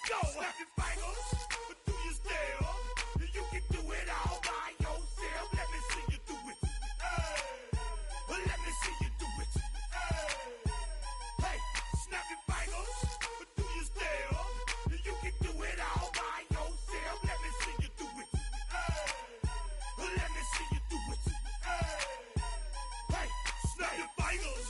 go. Snap your fingers, but do you still? You can do it all by yourself. Let me see you do it. Hey, let me see you do it. Hey, snap your fingers, but do you still? You can do it all by yourself. Let me see you do it. Let me see you do it. Hey, snap your fingers,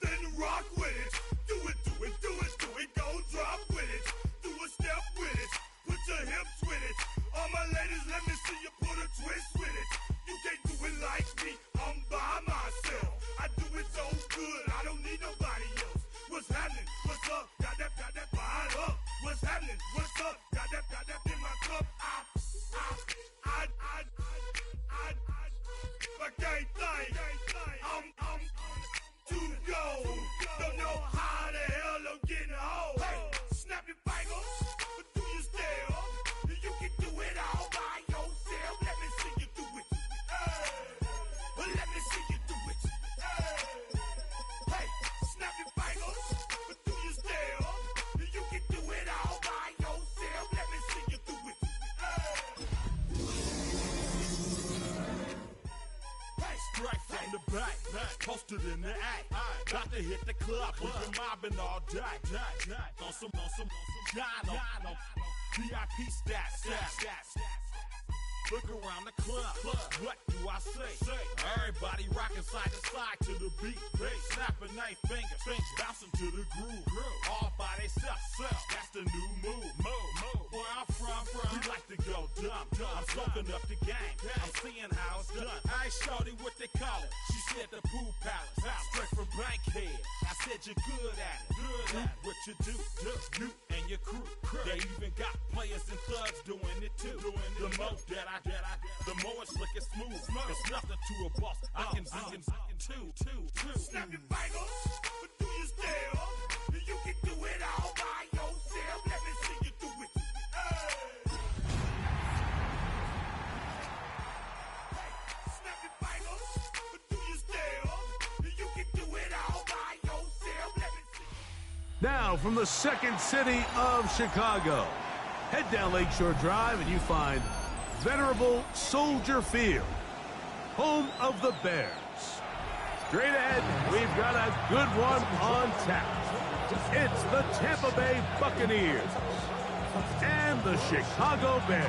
then rock with it. Do it, do it, do it, do it. Go drop with it. Do a step with it. Put your hips with it. All my ladies, let me see you put a twist with it. You can't do it like me. I'm by myself. I do it so good. I don't need nobody else. What's happening? What's up? Got that fired up. What's happening? What's up? Got that in my cup. I can't think. I'm too go. Don't know how the hell I'm getting home. Hey, snap your fingers, but do you still? You can do it all by yourself. Let me see you do it. Let me see you do it. Hey, snap your fingers, but do you still? You can do it all by yourself. Let me see you do it. Hey, straight from the back, posted in the act. Got to hit the club, we've been mobbing all day. On some Jono, VIP stats. Look around the club, what do I say? Everybody rocking side to side to the beat. Snapping their fingers, bouncing to the groove. All by themselves, that's the new move. Where I'm from, we like to go dumb. I'm soaking up the game, I'm seeing how it's done. I ain't shorty what they call it. She said the pool palace, straight from Bankhead. I said you're good at it. Do what you do, you and your crew. They even got players and thugs doing it too. The more that the more it's looking smooth. It's nothing to a boss. I can be in two. Snap your fingers, but do you still? You can do it all by yourself. Let me see you do it. Hey, snap your fingers, but do you still? You can do it all by yourself. Let me see. Now from the second city of Chicago, head down Lakeshore Drive and you find venerable Soldier Field, home of the Bears. Straight ahead, we've got a good one on tap. It's the Tampa Bay Buccaneers and the Chicago Bears.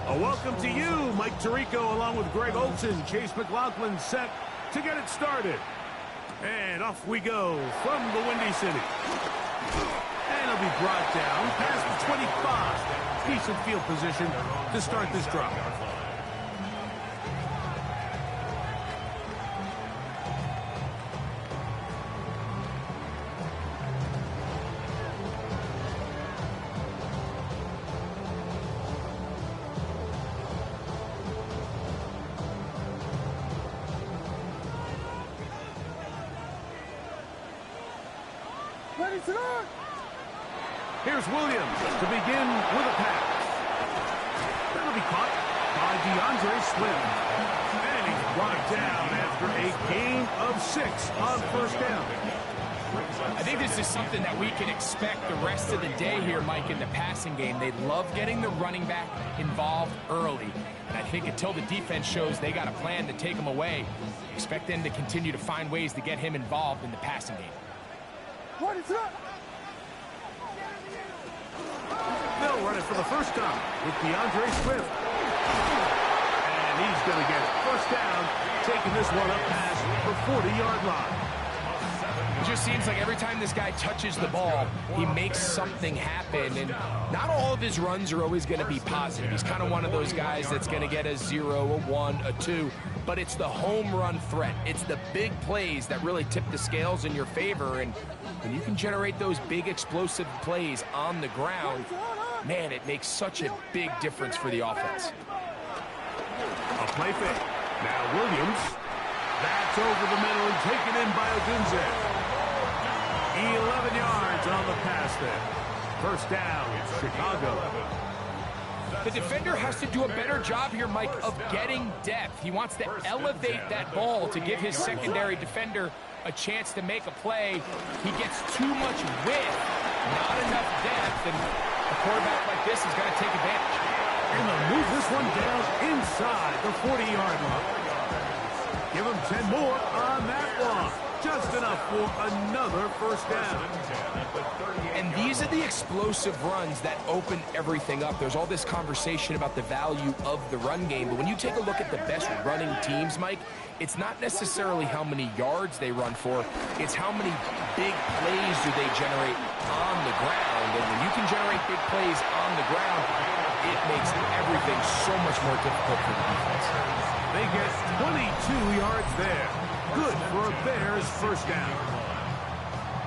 A welcome to you, Mike Tirico, along with Greg Olson. Chase McLaughlin set to get it started. And off we go from the Windy City. And it'll be brought down past the 25. Decent field position to start this drive. Here's Williams to begin with a pass. That'll be caught by DeAndre Swift. And he's brought down after a gain of 6 on first down. I think this is something that we can expect the rest of the day here, Mike, in the passing game. They love getting the running back involved early. And I think until the defense shows they got a plan to take him away, expect them to continue to find ways to get him involved in the passing game. What is up? They'll run it for the first time with DeAndre Swift. And he's going to get first down, taking this one up past the 40-yard line. It just seems like every time this guy touches the ball, he makes something happen. And not all of his runs are always going to be positive. He's kind of one of those guys that's going to get a 0, a 1, a 2. But it's the home run threat. It's the big plays that really tip the scales in your favor. And when you can generate those big explosive plays on the ground, man, it makes such a big difference for the offense. A play fake. Now Williams. That's over the middle and taken in by Odunze. 11 yards on the pass there. First down, Chicago. The defender has to do a better job here, Mike, of getting depth. He wants to elevate that ball to give his secondary defender a chance to make a play. He gets too much width, not enough depth, and a quarterback like this is going to take advantage. And they'll move this one down inside the 40-yard line. Give him 10 more on that one. Just enough for another first down. And these are the explosive runs that open everything up. There's all this conversation about the value of the run game, but when you take a look at the best running teams, Mike, it's not necessarily how many yards they run for, it's how many big plays do they generate on the ground. And when you can generate big plays on the ground, it makes everything so much more difficult for the defense. They get 22 yards there. Good for a Bears first down.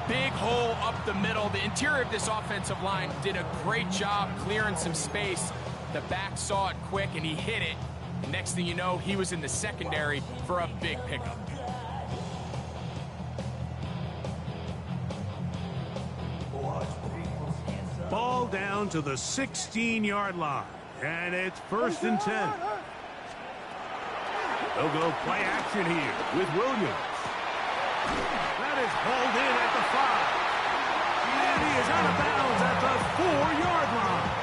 Big hole up the middle. The interior of this offensive line did a great job clearing some space. The back saw it quick, and he hit it. And next thing you know, he was in the secondary for a big pickup. Ball down to the 16-yard line. And it's first and 10. They'll go play action here with Williams. That is hauled in at the 5. And he is out of bounds at the 4-yard line.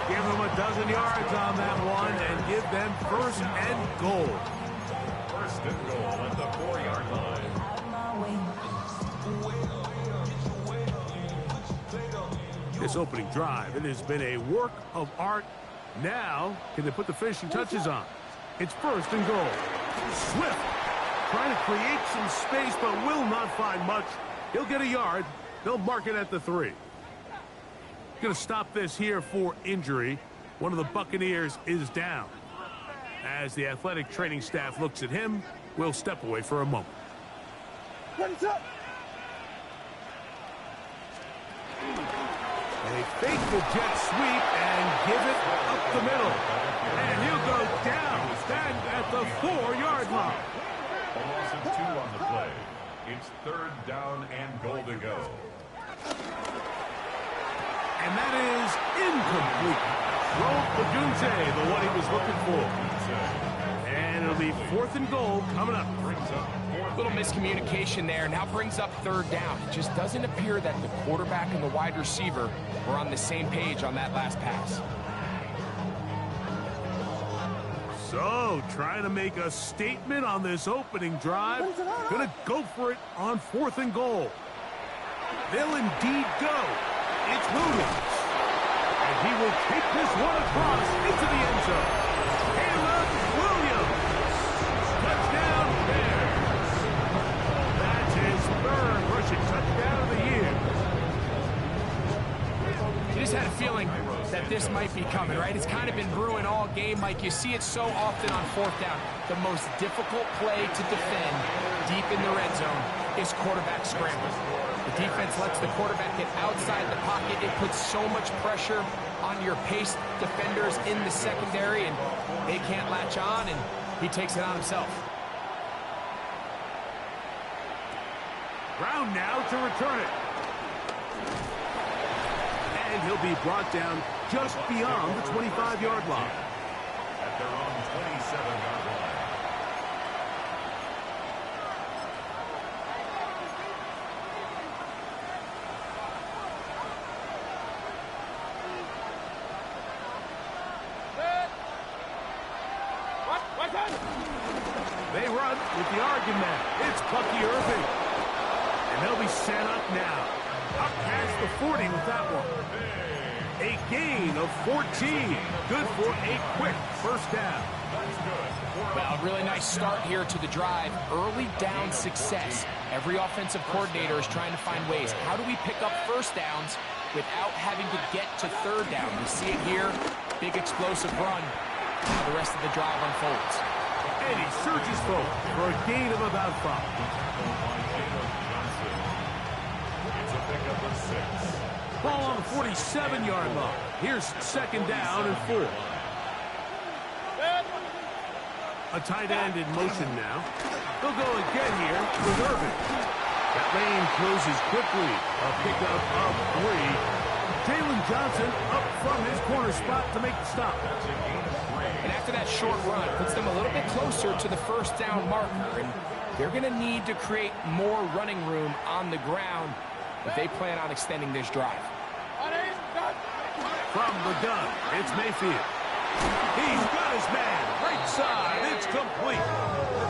Give them a dozen yards on that one and give them first and goal. First and goal at the 4-yard line. This opening drive, it has been a work of art. Now, can they put the finishing touches on? It's first and goal. Swift trying to create some space, but will not find much. He'll get a yard. They'll mark it at the 3. Going to stop this here for injury. One of the Buccaneers is down. As the athletic training staff looks at him, we'll step away for a moment. A faithful jet sweep and give it up the middle. And he'll go down at the 4-yard line. A loss of 2 on the play. It's third down and goal to go. And that is incomplete. Roll the one he was looking for. And it'll be fourth and goal coming up. Little miscommunication there. Now brings up third down. It just doesn't appear that the quarterback and the wide receiver were on the same page on that last pass. So, trying to make a statement on this opening drive. Gonna go for it on fourth and goal. They'll indeed go. It's Williams. And he will kick this one across into the end zone. Caleb Williams. Touchdown Bears. That's his third rushing touchdown of the year. You just had a feeling that this might be coming, right? It's kind of been brewing all game, Mike. You see it so often on fourth down. The most difficult play to defend deep in the red zone is quarterback scramble. The defense lets the quarterback get outside the pocket. It puts so much pressure on your paced defenders in the secondary, and they can't latch on, and he takes it on himself. Brown now to return it. And he'll be brought down just beyond the 25-yard line. At their own 27-yard line. They run with the argument. It's Bucky Irving. And they'll be set up now. Up past the 40 with that one. A gain of 14. Good for a quick first down. Well, really nice start here to the drive. Early down success. Every offensive coordinator is trying to find ways. How do we pick up first downs without having to get to third down? We see it here. Big explosive run. Now the rest of the drive unfolds. And he surges forward for a gain of about 5. It's a pickup of 6. Ball on the 47-yard line. Here's second down and 4. A tight end in motion now. They'll go again here with Irving. That lane closes quickly. A pickup of 3. Jalen Johnson up from his corner spot to make the stop. And after that short run, puts them a little bit closer to the first down marker. And they're going to need to create more running room on the ground if they plan on extending this drive. From the gun, it's Mayfield. He's got his man. Right side, it's complete.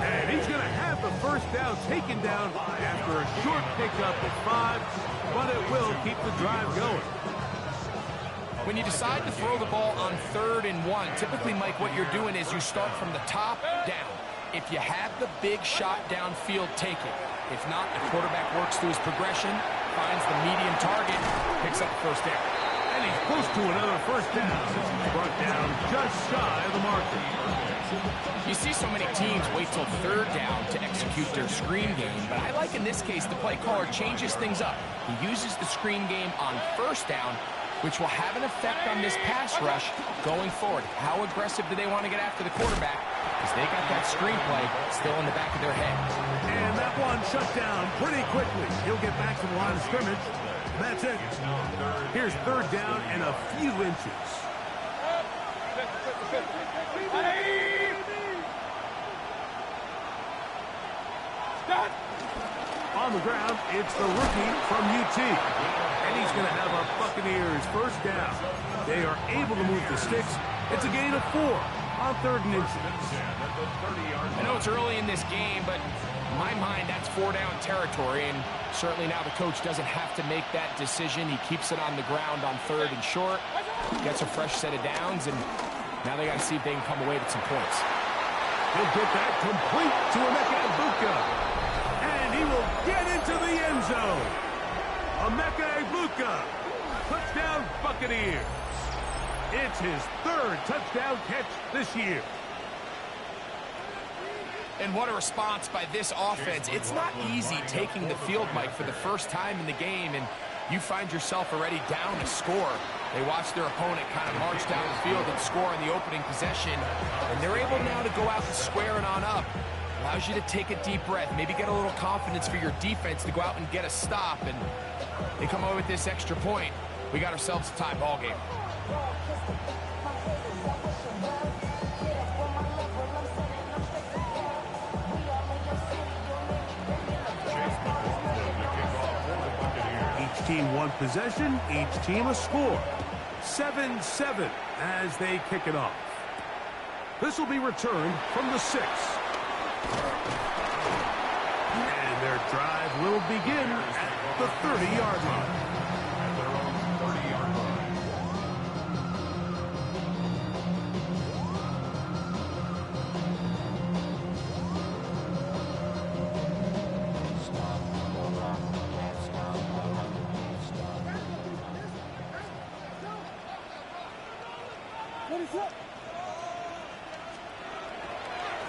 And he's going to have the first down taken down after a short pickup at 5, but it will keep the drive going. When you decide to throw the ball on 3rd and 1, typically, Mike, what you're doing is you start from the top down. If you have the big shot downfield, take it. If not, the quarterback works through his progression, finds the medium target, picks up the first down. And he's close to another first down. Brought down just shy of the marker. You see so many teams wait till 3rd down to execute their screen game, but I like in this case the play caller changes things up. He uses the screen game on 1st down, which will have an effect on this pass rush going forward. How aggressive do they want to get after the quarterback? Because they got that screenplay still in the back of their head. And that one shut down pretty quickly. He'll get back to the line of scrimmage. That's it. Here's 3rd down and a few inches. On the ground, it's the rookie from UT. And he's going to have a Buccaneers first down. They are able to move the sticks. It's a gain of 4 on 3rd and inches. I know it's early in this game, but in my mind, that's 4-down territory. And certainly now the coach doesn't have to make that decision. He keeps it on the ground on 3rd and short, gets a fresh set of downs, and now they got to see if they can come away with some points. He'll get that complete to Emeka Egbuka. And he will get into the end zone. Emeka Egbuka. Touchdown Buccaneers. It's his 3rd touchdown catch this year. And what a response by this offense. It's not easy taking the field, Mike, for the first time in the game, and you find yourself already down a score. They watch their opponent kind of march down the field and score on the opening possession, and they're able now to go out and square it on up. Allows you to take a deep breath, maybe get a little confidence for your defense to go out and get a stop, and they come away with this extra point. We got ourselves a tie ball game. Each team one possession, each team a score. 7-7 as they kick it off. This will be returned from the 6. And their drive will begin at the 30-yard line.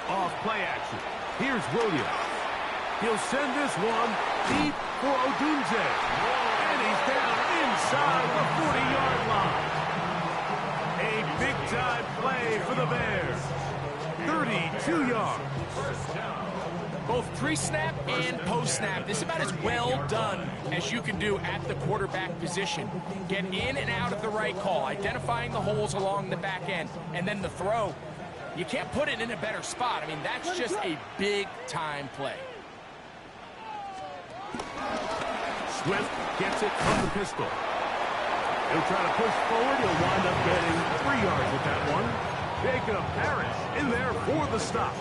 Off play action. Here's Williams. He'll send this one deep for Odunze. And he's down inside the 40-yard line. A big-time play for the Bears. 32 yards. Both pre-snap and post-snap, this is about as well done as you can do at the quarterback position. Get in and out of the right call, identifying the holes along the back end, and then the throw. You can't put it in a better spot. I mean, that's just a big-time play. Swift gets it from the pistol. He'll try to push forward. He'll wind up getting 3 yards with that one. Jacob Parrish in there for the stop.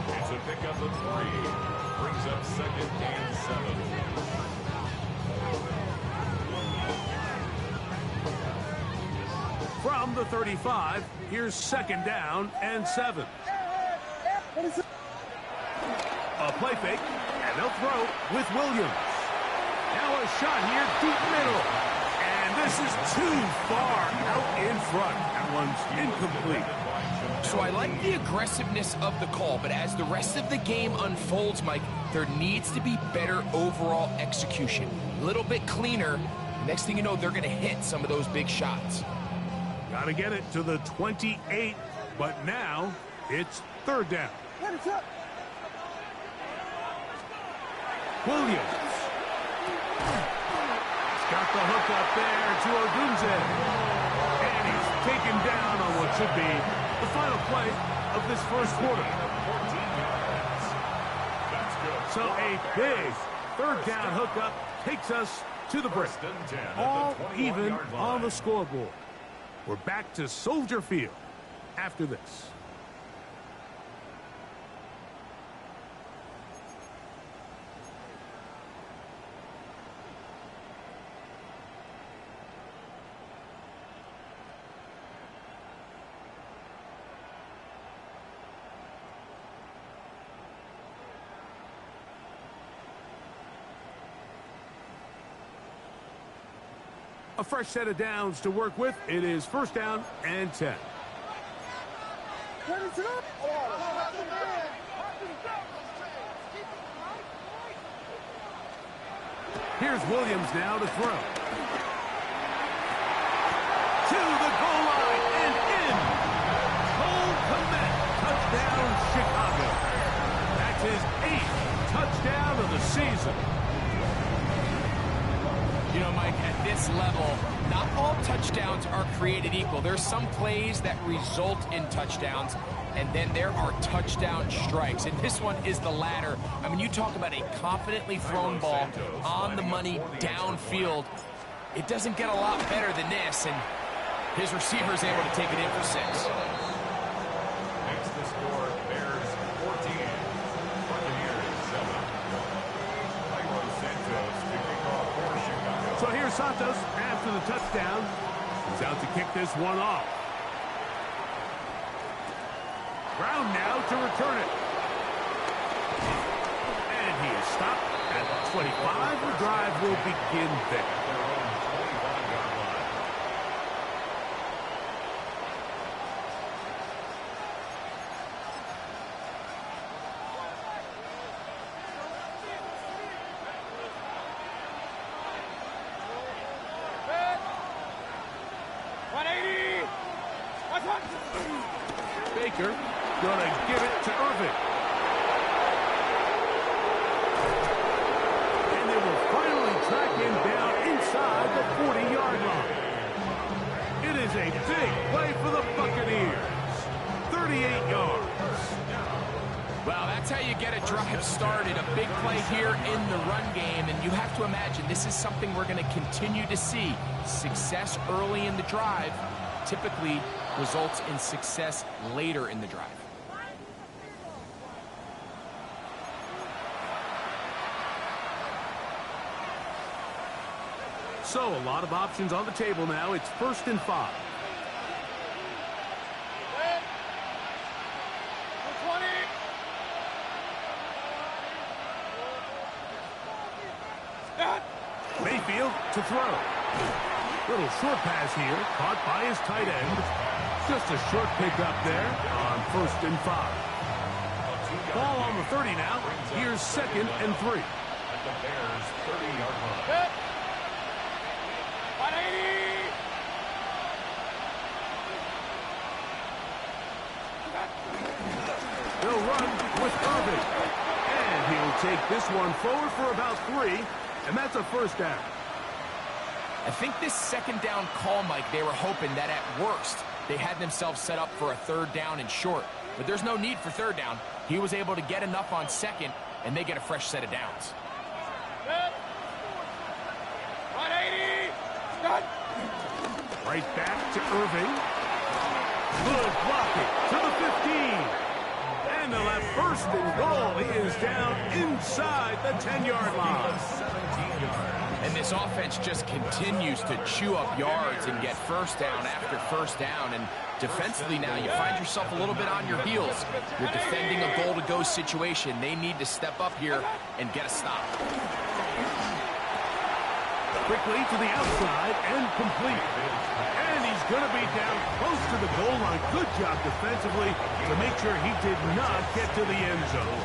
It's a pickup of 3. Brings up 2nd and 7. From the 35, here's 2nd down and 7. A play fake, and they'll throw with Williams. Now a shot here deep middle. And this is too far out in front. That one's incomplete. So I like the aggressiveness of the call, but as the rest of the game unfolds, Mike, there needs to be better overall execution. A little bit cleaner. Next thing you know, they're going to hit some of those big shots. Got to get it to the 28, but now it's 3rd down. Williams. He's Got the hook up there to Odunze. And he's taken down on what should be the final play of this first quarter. So a big third down hookup takes us to the break. All even on the scoreboard. We're back to Soldier Field after this. A fresh set of downs to work with. It is first down and 10. Here's Williams now to throw. To the goal line and in. Cole Kmet, touchdown Chicago. That's his 8th touchdown of the season. You know, Mike, at this level, not all touchdowns are created equal. There's some plays that result in touchdowns, and then there are touchdown strikes. And this one is the latter. I mean, you talk about a confidently thrown ball on the money downfield. It doesn't get a lot better than this, and his receiver is able to take it in for 6. Next to score, Bears 14, Buccaneers 7. So here's Santos after the touchdown. He's out to kick this one off. Brown now to return it. And he is stopped at the 25. The drive will begin there. Baker gonna give it to Irvin. And they will finally track him down inside the 40-yard line. It is a big play for the Buccaneers. 38 yards. Well, that's how you get a drive started. A big play here in the run game, and you have to imagine this is something we're going to continue to see. Success early in the drive typically results in success later in the drive. So a lot of options on the table now. It's 1st and 5. Mayfield to throw. Little short pass here, caught by his tight end. Just a short pickup there on 1st and 5. Ball on the 30 now. Here's 2nd and 3. At the Bears 30-yard line. 180. They'll run with Irvin. And he'll take this one forward for about 3. And that's a first down. I think this 2nd down call, Mike, they were hoping that at worst they had themselves set up for a 3rd down and short. But there's no need for 3rd down. He was able to get enough on 2nd, and they get a fresh set of downs. 180. Done. Right back to Irving. Good blocking to the 15. And they'll have 1st and goal. He is down inside the 10-yard line. 17 yards. And this offense just continues to chew up yards and get 1st down after 1st down. And defensively now, you find yourself a little bit on your heels. You're defending a goal-to-go situation. They need to step up here and get a stop. Quickly to the outside and complete. And he's going to be down close to the goal line. Good job defensively to make sure he did not get to the end zone.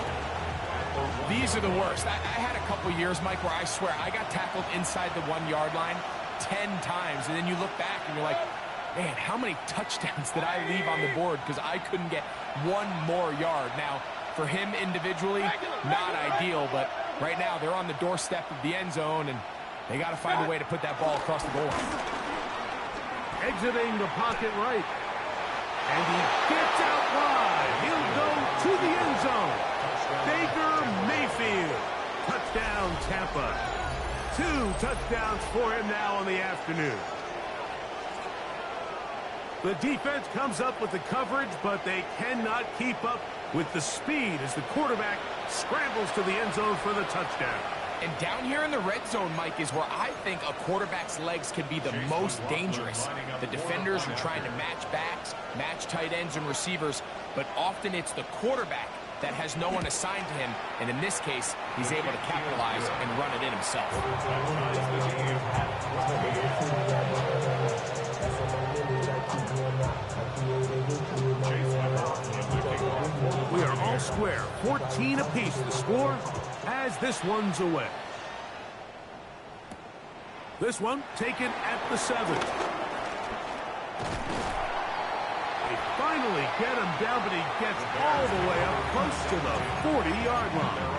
These are the worst. I had a couple years, Mike, where I swear I got tackled inside the 1-yard line 10 times. And then you look back and you're like, man, how many touchdowns did I leave on the board because I couldn't get one more yard? Now, for him individually, not ideal, but right now they're on the doorstep of the end zone, and They got to find a way to put that ball across the goal line. Exiting the pocket right. And he gets out wide. He'll go to the end zone. Baker Mayfield. Touchdown, Tampa. 2 touchdowns for him now on the afternoon. The defense comes up with the coverage, but they cannot keep up with the speed as the quarterback scrambles to the end zone for the touchdown. And down here in the red zone, Mike, is where I think a quarterback's legs can be the most dangerous. The defenders are trying to match backs, match tight ends and receivers, but often it's the quarterback that has no one assigned to him, and in this case, he's able to capitalize and run it in himself. We are all square, 14 apiece the score as this one's away. This one taken at the 7. They finally get him down, but he gets all the way up close to the 40-yard line.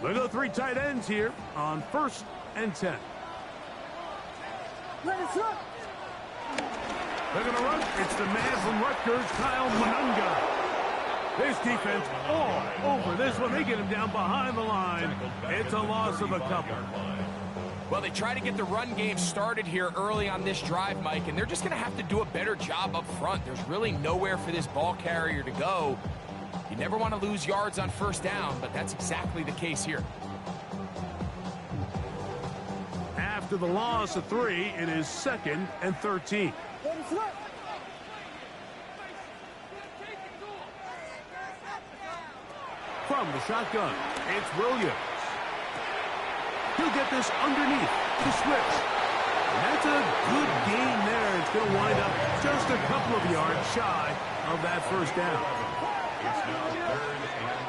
They go 3 tight ends here on 1st and 10. They're going to run. It's the man from Rutgers, Kyle Monunga. This defense all over this one. They get him down behind the line. It's a loss of a couple. Well, they try to get the run game started here early on this drive, Mike, and they're just going to have to do a better job up front. There's really nowhere for this ball carrier to go. You never want to lose yards on 1st down, but that's exactly the case here. After the loss of 3, it is 2nd and 13. From the shotgun, it's Williams. He'll get this underneath to switch. And that's a good gain there. It's going to wind up just a couple of yards shy of that 1st down. It's now 3rd and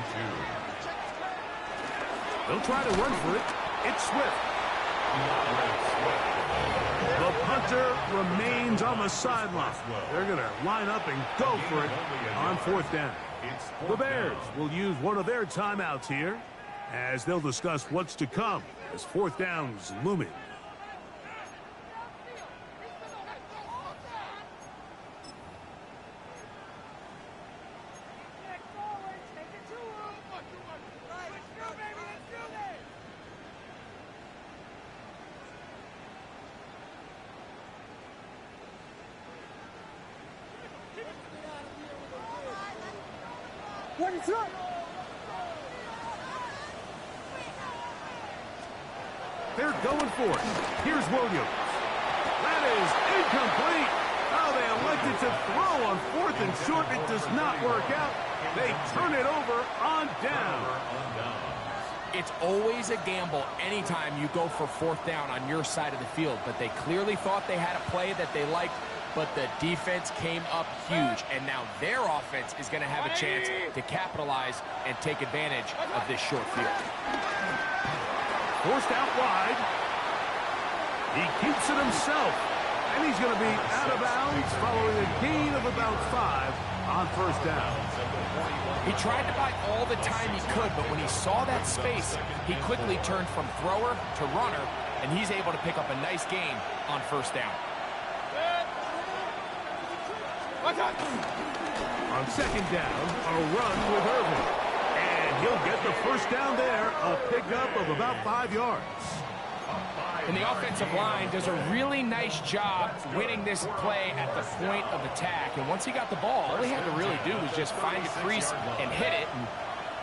2. They'll try to run for it. It's Swift. The punter remains on the sideline. They're going to line up and go for it on 4th down. The Bears will use one of their timeouts here as they'll discuss what's to come as 4th down's looming. They're going for it. Here's Williams. That is incomplete. Oh, they elected to throw on 4th and short. It does not work out. They turn it over on down. It's always a gamble anytime you go for 4th down on your side of the field, but they clearly thought they had a play that they liked, but the defense came up huge, and now their offense is going to have a chance to capitalize and take advantage of this short field. Forced out wide. He keeps it himself, and he's going to be out of bounds following a gain of about 5 on 1st down. He tried to buy all the time he could, but when he saw that space, he quickly turned from thrower to runner, and he's able to pick up a nice gain on 1st down. On 2nd down, a run with Irvin. And he'll get the 1st down there, a pickup of about 5 yards. And the offensive line does a really nice job winning this play at the point of attack. And once he got the ball, all he had to really do was just find a crease and hit it, and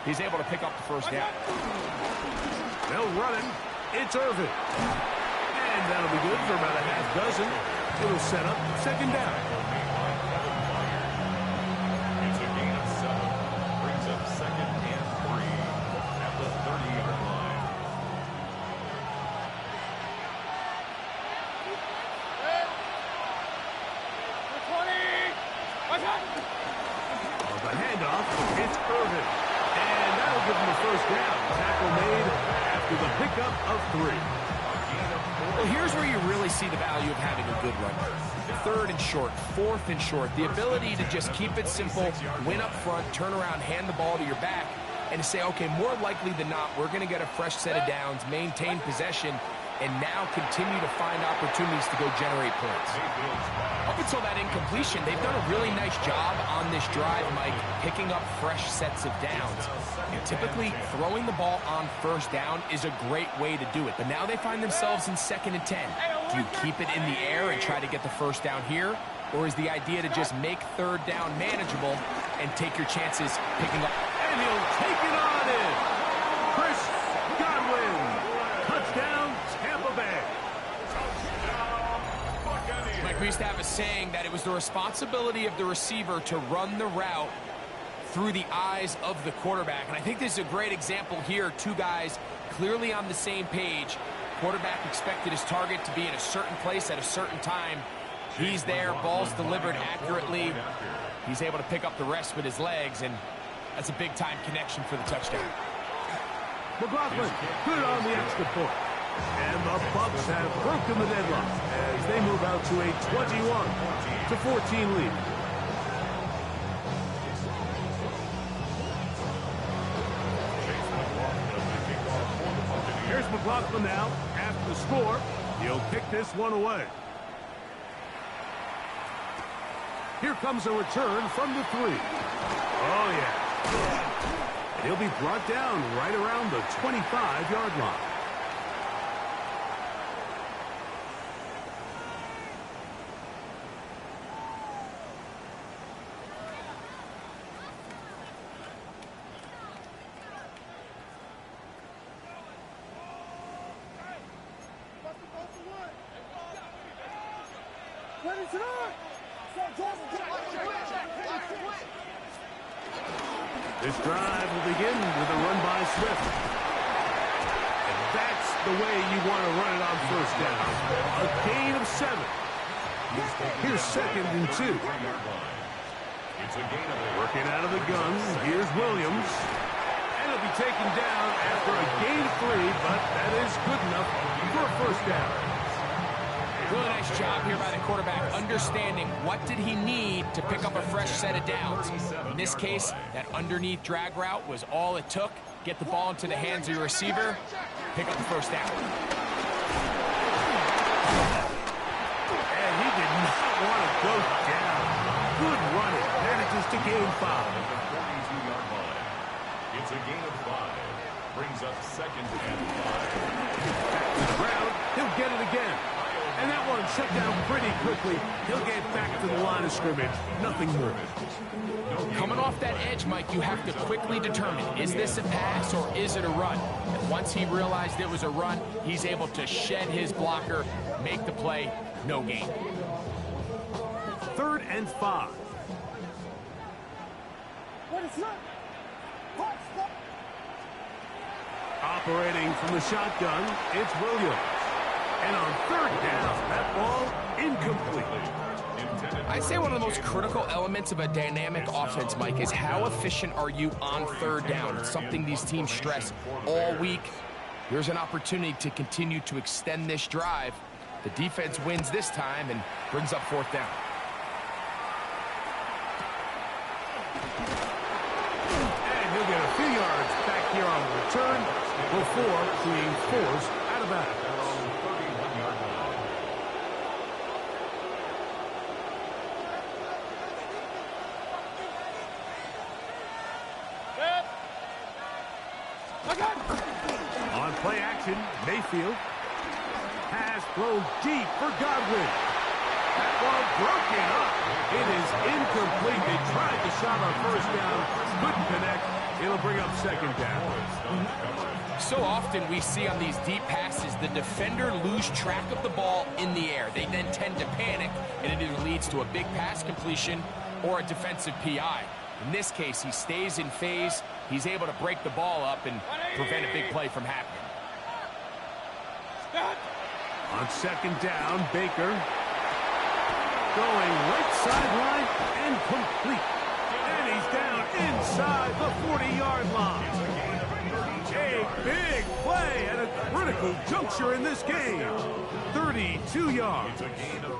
he's able to pick up the 1st down. They'll run it. It's Irvin. And that'll be good for about a half dozen. It'll set up 2nd down. It's a gain of 7. Brings up 2nd and 3 at the 30-yard line. On the handoff, it's Irvin. And that'll give him the 1st down. Tackle made after the pickup of 3. Well, here's where you really see the value of having a good runner. 3rd and short, 4th and short, the ability to just keep it simple, win up front, turn around, hand the ball to your back, and to say, okay, more likely than not, we're going to get a fresh set of downs, maintain possession, and now continue to find opportunities to go generate points. Up until that incompletion, they've done a really nice job on this drive, Mike, picking up fresh sets of downs. And typically, throwing the ball on 1st down is a great way to do it. But now they find themselves in 2nd and 10. Do you keep it in the air and try to get the 1st down here? Or is the idea to just make 3rd down manageable and take your chances picking up? And he'll take it on in. Chris Godwin. Touchdown, Tampa Bay. Mike, we used to have a saying that it was the responsibility of the receiver to run the route through the eyes of the quarterback. And I think this is a great example here. 2 guys clearly on the same page. Quarterback expected his target to be in a certain place at a certain time. He's there, ball's delivered accurately. He's able to pick up the rest with his legs, and that's a big-time connection for the touchdown. McLaughlin put it on the extra point. And the Bucs have broken the deadlock as they move out to a 21-14 lead. Here's McLaughlin now. After the score, he'll kick this one away. Here comes a return from the 3. Oh, yeah. And he'll be brought down right around the 25-yard line. This drive will begin with a run by Swift. And that's the way you want to run it on 1st down. A gain of 7. Here's 2nd and 2. Working out of the gun. Here's Williams. And he'll be taken down after a gain of 3, but that is good enough for a 1st down. Really nice job here by the quarterback, understanding what did he need to pick up a fresh set of downs. In this case, that underneath drag route was all it took. Get the ball into the hands of your receiver, pick up the 1st down. And he did not want to go down. Good running. Manages to gain 5. It's a gain of 5. Brings up 2nd and 5. Back to the ground. He'll get it again. And that one shut down pretty quickly. He'll get back to the line of scrimmage. Nothing more. Coming off that edge, Mike, you have to quickly determine, is this a pass or is it a run? And once he realized it was a run, he's able to shed his blocker, make the play, no gain. 3rd and 5. Operating from the shotgun, it's Williams. And on 3rd down, that ball incomplete. I'd say one of the most critical elements of a dynamic offense, Mike, is how efficient are you on 3rd down. It's something these teams stress all week. Here's an opportunity to continue to extend this drive. The defense wins this time and brings up 4th down. And he'll get a few yards back here on the return before being forced out of bounds. On play action, Mayfield. Pass thrown deep for Godwin. That ball broken up. It is incomplete. They tried the shot on 1st down. Couldn't connect. It'll bring up 2nd down. So often we see on these deep passes, the defender lose track of the ball in the air. They then tend to panic, and it either leads to a big pass completion or a defensive PI. In this case, he stays in phase. He's able to break the ball up and prevent a big play from happening. On 2nd down, Baker going right sideline and complete. And he's down inside the 40-yard line. A big play play at a critical juncture in this game. 32 yards. It's a gain of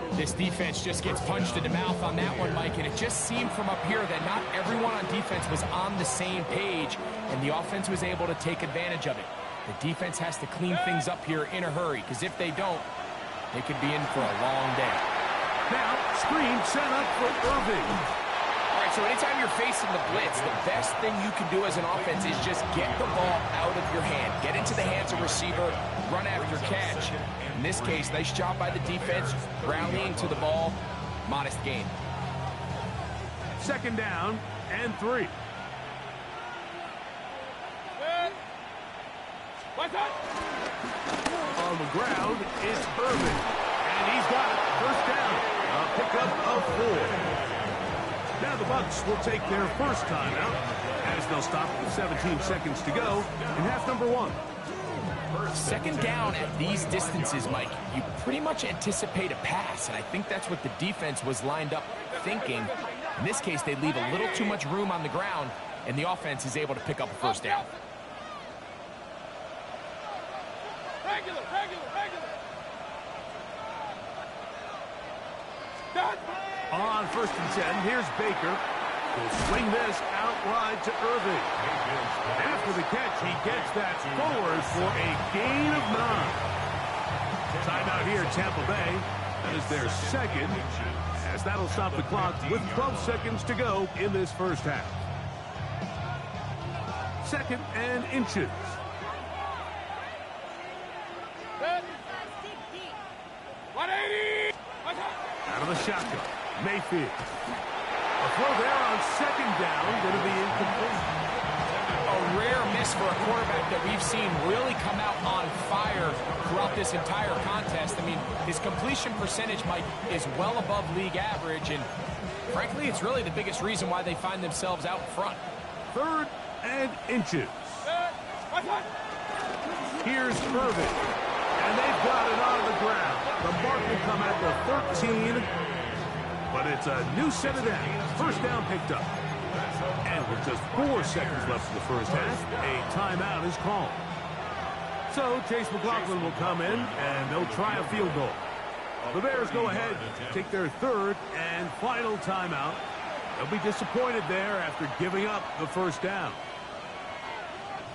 32. This defense just gets punched in the mouth on that one, Mike, and it just seemed from up here that not everyone on defense was on the same page, and the offense was able to take advantage of it. The defense has to clean things up here in a hurry, because if they don't, they could be in for a long day. Now, screen set up for Irving. All right, so anytime you're facing the blitz, the best thing you can do as an offense is just get the ball out of your hand. Get into the hands of receiver, run after catch. In this case, nice job by the defense, rallying to the ball, modest gain. 2nd down and 3. On the ground, it's Irving. And he's got it. 1st down. A pickup of 4. Now the Bucs will take their first timeout as they'll stop with 17 seconds to go in half number 1. 2nd down at these distances, Mike, you pretty much anticipate a pass, and I think that's what the defense was lined up thinking. In this case, they leave a little too much room on the ground, and the offense is able to pick up a 1st down. Regular. On 1st and 10, here's Baker. He'll swing this out wide to Irving. After the catch, he gets that forward for a gain of 9. Timeout here, Tampa Bay. That is their 2nd, as that'll stop the clock with 12 seconds to go in this first half. 2nd and inches. Out of the shotgun, Mayfield. A throw there on 2nd down, going to be incomplete. A rare miss for a quarterback that we've seen really come out on fire throughout this entire contest. I mean, his completion percentage, Mike, is well above league average, and frankly, it's really the biggest reason why they find themselves out front. 3rd and inches. Here's Irving, and they've got it on the ground. The mark will come at the 13, but it's a new set of downs. 1st down picked up. And with just 4 seconds left in the first half, a timeout is called. So Chase McLaughlin will come in, and they'll try a field goal. The Bears go ahead, take their 3rd and final timeout. They'll be disappointed there after giving up the 1st down.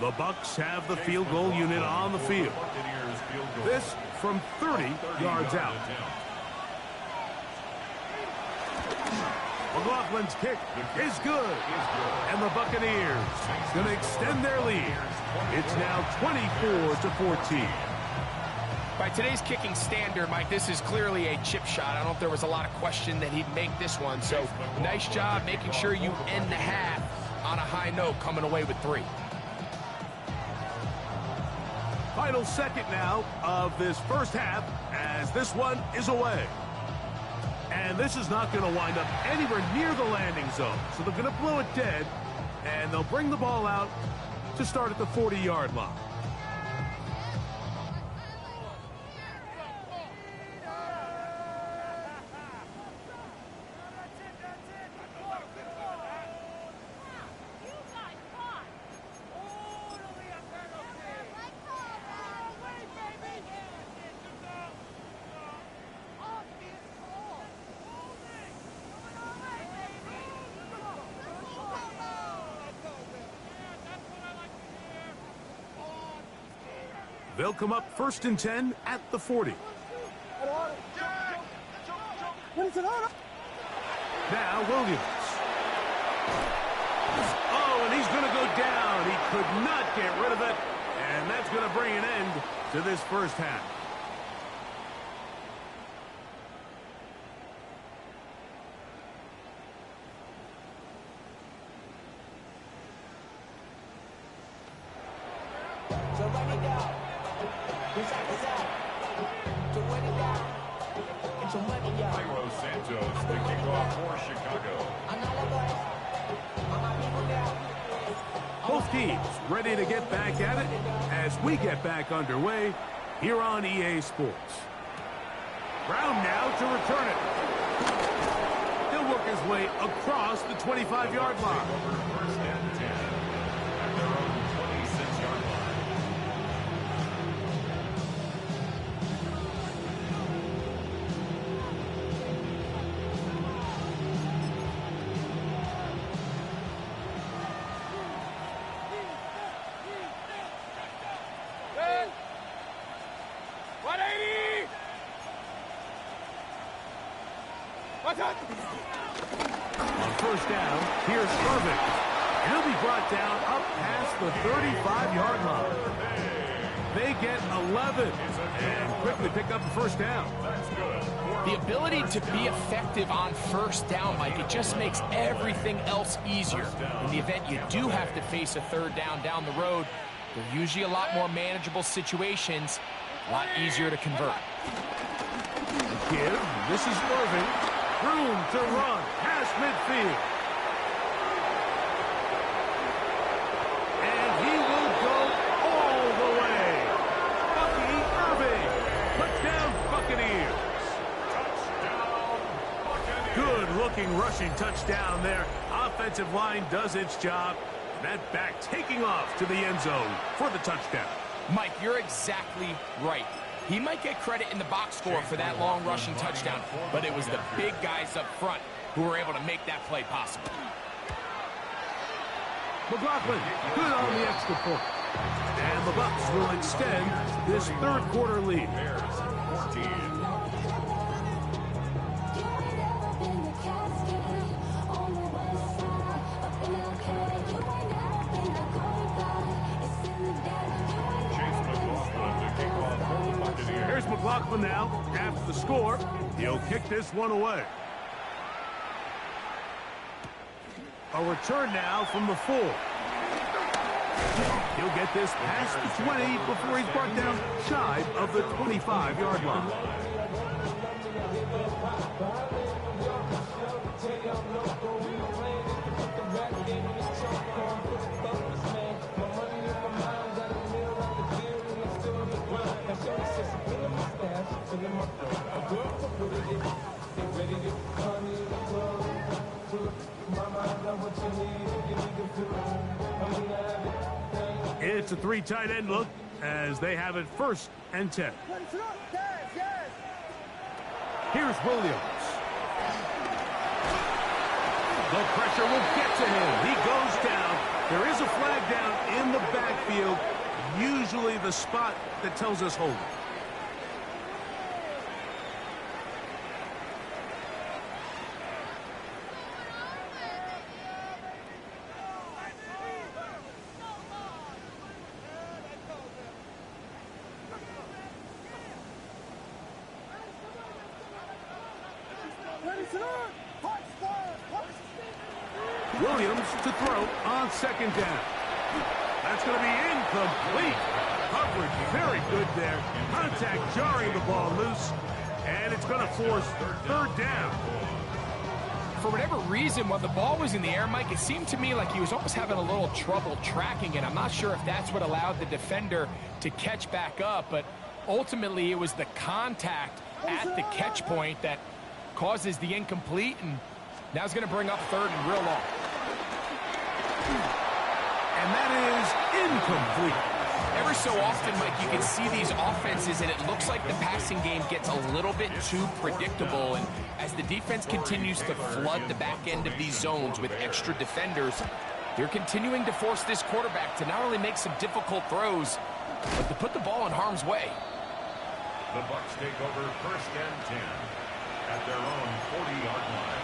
The Bucs have the field goal unit on the field. This from 30 yards out. McLaughlin's kick is good. And the Buccaneers going to extend their lead. It's now 24-14. By today's kicking standard, Mike, this is clearly a chip shot. I don't know if there was a lot of question that he'd make this one. So nice job making sure you end the half on a high note, coming away with 3. Final 2nd now of this first half as this one is away. And this is not going to wind up anywhere near the landing zone. So they're going to blow it dead, and they'll bring the ball out to start at the 40-yard line. They'll come up 1st and 10 at the 40. Now Williams. Oh, and he's going to go down. He could not get rid of it. And that's going to bring an end to this first half. Santos, the kickoff for Chicago. Both teams ready to get back at it as we get back underway here on EA Sports. Brown now to return it. He'll work his way across the 25-yard line. First and 10 at their own 26-yard line. On first down, here's Irving. And he'll be brought down up past the 35-yard line. They get 11 and quickly pick up the first down. The ability to be effective on first down, Mike, it just makes everything else easier. In the event you do have to face a third down the road, they're usually a lot more manageable situations, a lot easier to convert. Give. This is Irving. Room to run past midfield. And he will go all the way. Bucky Irving. Touchdown Buccaneers. Good-looking rushing touchdown there. Offensive line does its job. That back taking off to the end zone for the touchdown. Mike, you're exactly right. He might get credit in the box score for that long rushing touchdown, but it was the big guys up front who were able to make that play possible. McLaughlin, good on the extra point. And the Bucs will extend this third quarter lead. Here's McLaughlin now. After the score, he'll kick this one away. A return now from the 4. He'll get this past the 20 before he's brought down shy of the 25-yard line. It's a 3 tight end look as they have it 1st and 10. Here's Williams. The pressure will get to him. He goes down. There is a flag down in the backfield, usually the spot that tells us hold it. Williams to throw on 2nd down. That's going to be incomplete. Coverage very good there. Contact jarring the ball loose, and it's going to force 3rd down. For whatever reason, when the ball was in the air, Mike, it seemed to me like he was almost having a little trouble tracking it. I'm not sure if that's what allowed the defender to catch back up, but ultimately it was the contact at the catch point that causes the incomplete, and now it's going to bring up 3rd and real long. And that is incomplete. Every so often, Mike, you can see these offenses, and it looks like the passing game gets a little bit too predictable. And as the defense continues to flood the back end of these zones with extra defenders, they're continuing to force this quarterback to not only make some difficult throws, but to put the ball in harm's way. The Bucs take over 1st and 10 at their own 40-yard line.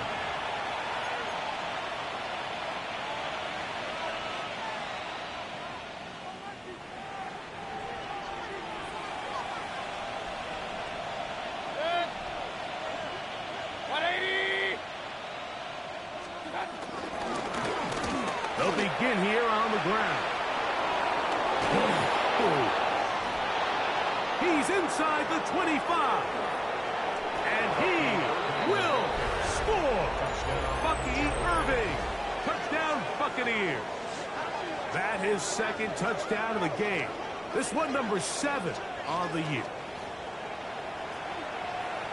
They'll begin here on the ground. He's inside the 25. And he will score. Bucky Irving. Touchdown Buccaneers. That his 2nd touchdown of the game. This one number 7 on the year.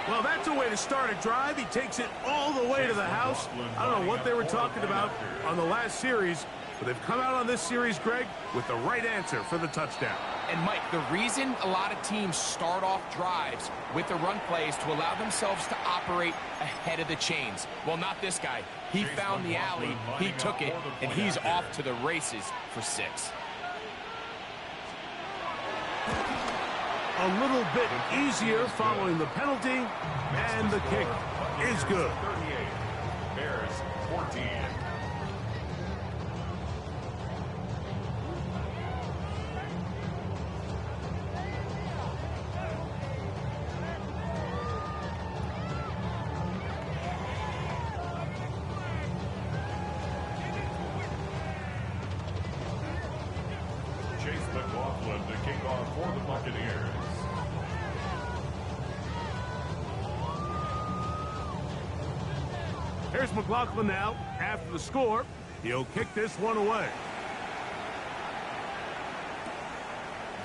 Well, that's a way to start a drive. He takes it all the way to the house. I don't know what they were talking about on the last series, but they've come out on this series, Greg, with the right answer for the touchdown. And, Mike, the reason a lot of teams start off drives with the run play is to allow themselves to operate ahead of the chains. Well, not this guy. He found the alley, he took it, and he's off to the races for 6. A little bit easier following the penalty, and the kick is good. McLaughlin to kick off for the Buccaneers. Here's McLaughlin now. After the score, he'll kick this one away.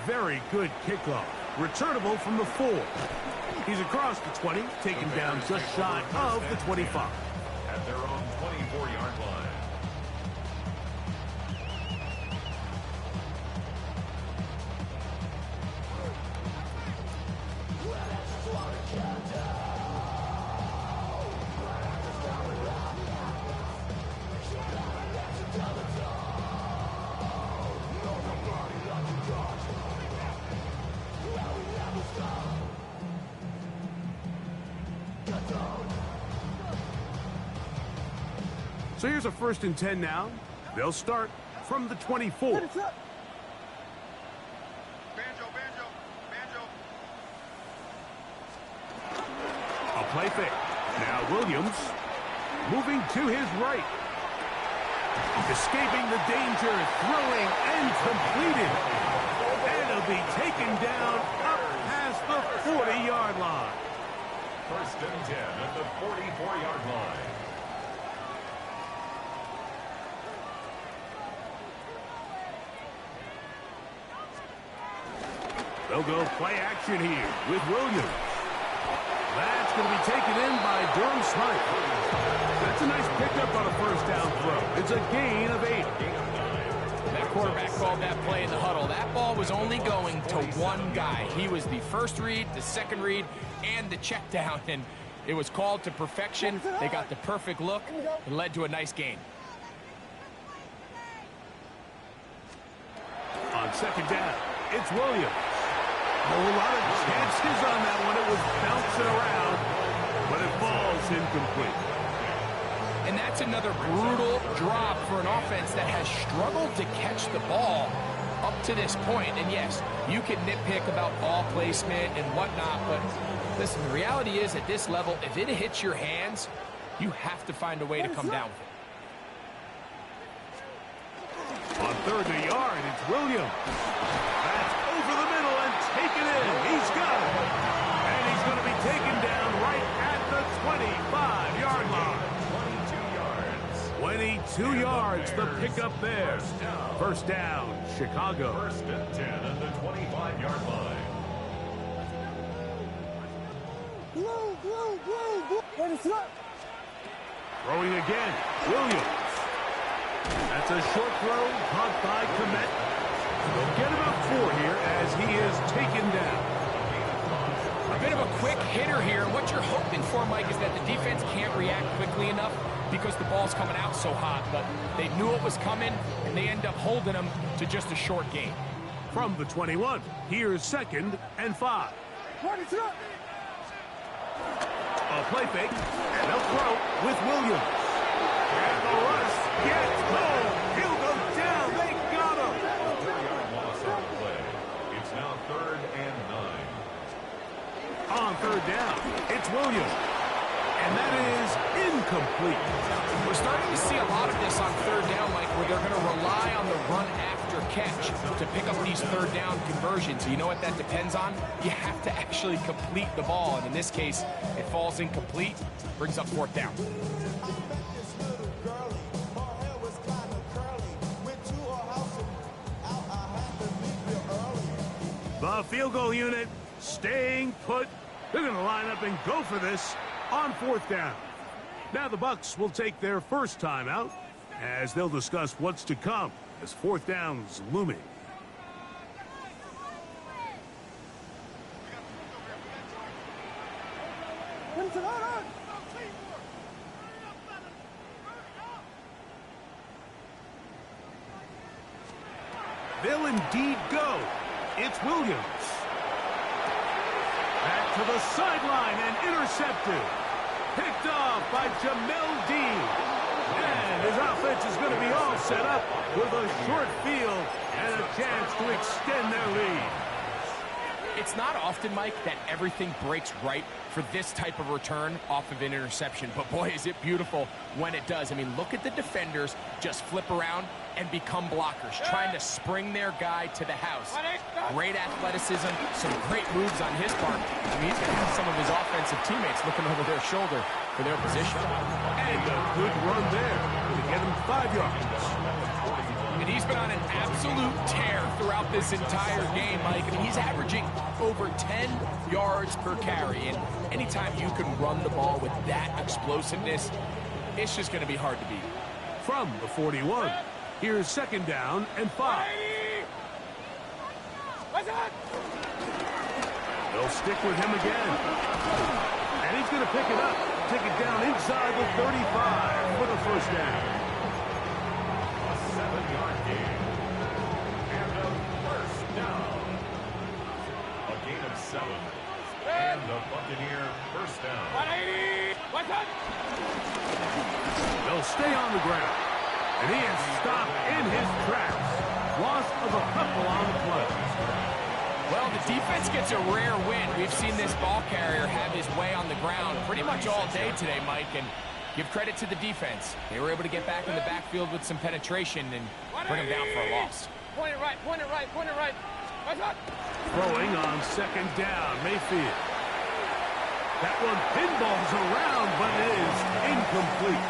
Very good kickoff. Returnable from the 4. He's across the 20, taken down just shy of the 25. At their own 24-yard line. So here's a 1st and 10 now. They'll start from the 24. Banjo, banjo, banjo. A play fake. Now Williams moving to his right. Escaping the danger, throwing and completed. And he'll be taken down up past the 40-yard line. 1st and 10 at the 44-yard line. They'll go play action here with Williams. That's going to be taken in by Durham Smythe. That's a nice pickup on a 1st down throw. It's a gain of 8. That quarterback called that play in the huddle. That ball was only going to one guy. He was the 1st read, the 2nd read, and the check down. And it was called to perfection. They got the perfect look. It led to a nice gain. On 2nd down, it's Williams. A whole lot of chances on that one. It was bouncing around, but it falls incomplete. And that's another brutal drop for an offense that has struggled to catch the ball up to this point. And yes, you can nitpick about ball placement and whatnot, but listen, the reality is at this level, if it hits your hands, you have to find a way to come down with it. On 3rd and a yard, it's Williams. That's over the middle and taken in. He's got it. And he's going to be taken down right at the 25-yard line. 22 yards, the pickup there. 1st down, Chicago. 1st and 10 at the 25-yard line. Throwing again, Williams. That's a short throw, caught by Komet. They'll get about 4 here as he is taken down. A bit of a quick hitter here. What you're hoping for, Mike, is that the defense can't react quickly enough because the ball's coming out so hot. But they knew it was coming, and they end up holding them to just a short gain. From the 21, here's 2nd and 5. A play fake, and they'll throw with Williams. And the rush gets home. He'll go down. They got him. 4-yard loss on the play. It's now 3rd and 9. On 3rd down, it's Williams. And that is incomplete. We're starting to see a lot of this on 3rd down, Mike, where they're going to rely on the run after catch to pick up these 3rd down conversions. You know what that depends on? You have to actually complete the ball. And in this case, it falls incomplete, brings up 4th down. The field goal unit staying put. They're going to line up and go for this on 4th down. Now the Bucs will take their first timeout as they'll discuss what's to come as 4th down's looming. They'll indeed go. It's Williams. Back to the sideline and intercepted. Picked off by Jamel Dean. And his offense is going to be all set up with a short field and a chance to extend their lead. It's not often, Mike, that everything breaks right for this type of return off of an interception. But, boy, is it beautiful when it does. I mean, look at the defenders just flip around and become blockers, trying to spring their guy to the house. Great athleticism, some great moves on his part. I mean, he's going to have some of his offensive teammates looking over their shoulder for their position. And a good run there to get him 5 yards. And he's been on an absolute tear throughout this entire game, Mike. I mean, he's averaging over 10 yards per carry. And anytime you can run the ball with that explosiveness, it's just going to be hard to beat. From the 41, here's 2nd down and 5. They'll stick with him again. And he's going to pick it up. Take it down inside the 35 for the 1st down. 7-yard gain. And a 1st down. A gain of 7. And the Buccaneer 1st down. 180. What's up? They'll stay on the ground. And he is stopped in his tracks. Loss of a couple on the play. Well, the defense gets a rare win. We've seen this ball carrier have his way on the ground pretty much all day today, Mike, and give credit to the defense. They were able to get back in the backfield with some penetration and bring them down for a loss. Point it right, point it right, point it right. What's up? Throwing on 2nd down, Mayfield. That one pinballs around, but it is incomplete.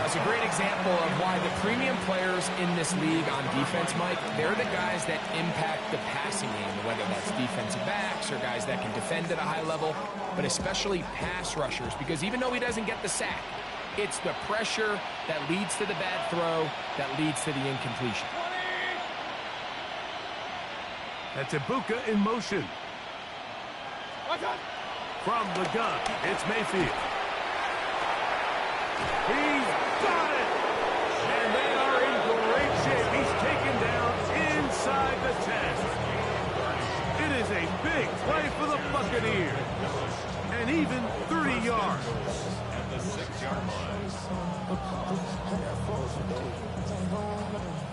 It's a great example of why the premium players in this league on defense, Mike, they're the guys that impact the passing game, whether that's defensive backs or guys that can defend at a high level, but especially pass rushers, because even though he doesn't get the sack, it's the pressure that leads to the bad throw that leads to the incompletion. That's Ibuka in motion. From the gun, it's Mayfield. He's got it! And they are in great shape. He's taken down inside the 10. It is a big play for the Buccaneers. And even 30 yards. At the 6-yard line.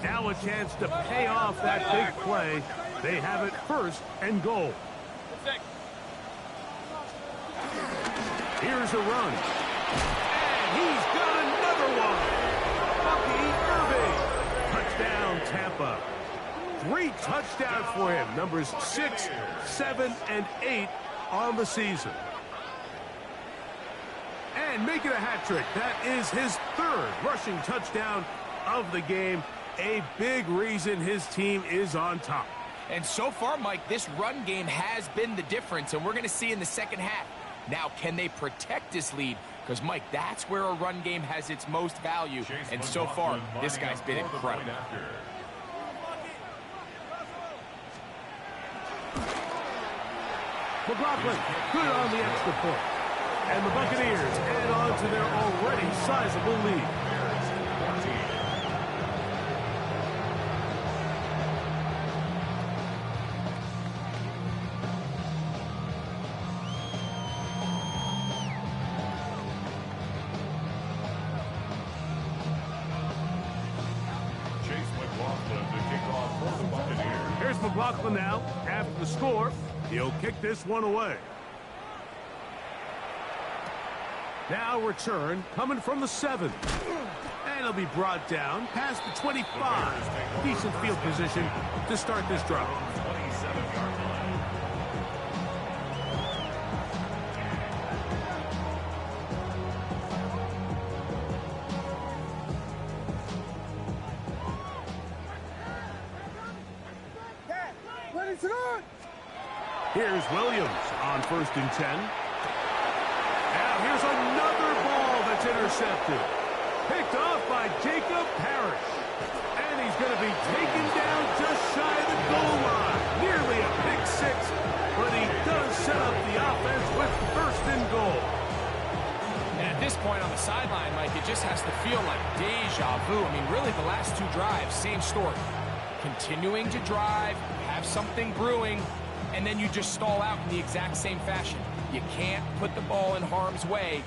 Now a chance to pay off that big play. They have it 1st and goal. Here's a run. And he's got another one. Bucky Irving. Touchdown, Tampa. 3 touchdowns for him. Numbers 6, 7, and 8 on the season. And making a hat trick. That is his 3rd rushing touchdown of the game. A big reason his team is on top. And so far, Mike, this run game has been the difference, and we're going to see in the second half. Now, can they protect this lead? Because, Mike, that's where a run game has its most value. And so far, this guy's been incredible. McLaughlin, good on the extra point. And the Buccaneers add on to their already sizable lead. McLaughlin now, after the score, he'll kick this one away. Now return coming from the 7. And he'll be brought down past the 25. Decent field position to start this drive. 27-yard line. Here's Williams on 1st and 10. Now here's another ball that's intercepted. Picked off by Jacob Parrish. And he's going to be taken down just shy of the goal line. Nearly a pick 6, but he does set up the offense with 1st and goal. And at this point on the sideline, Mike, it just has to feel like deja vu. I mean, really the last 2 drives, same story. Continuing to drive, have something brewing, and then you just stall out in the exact same fashion. You can't put the ball in harm's way.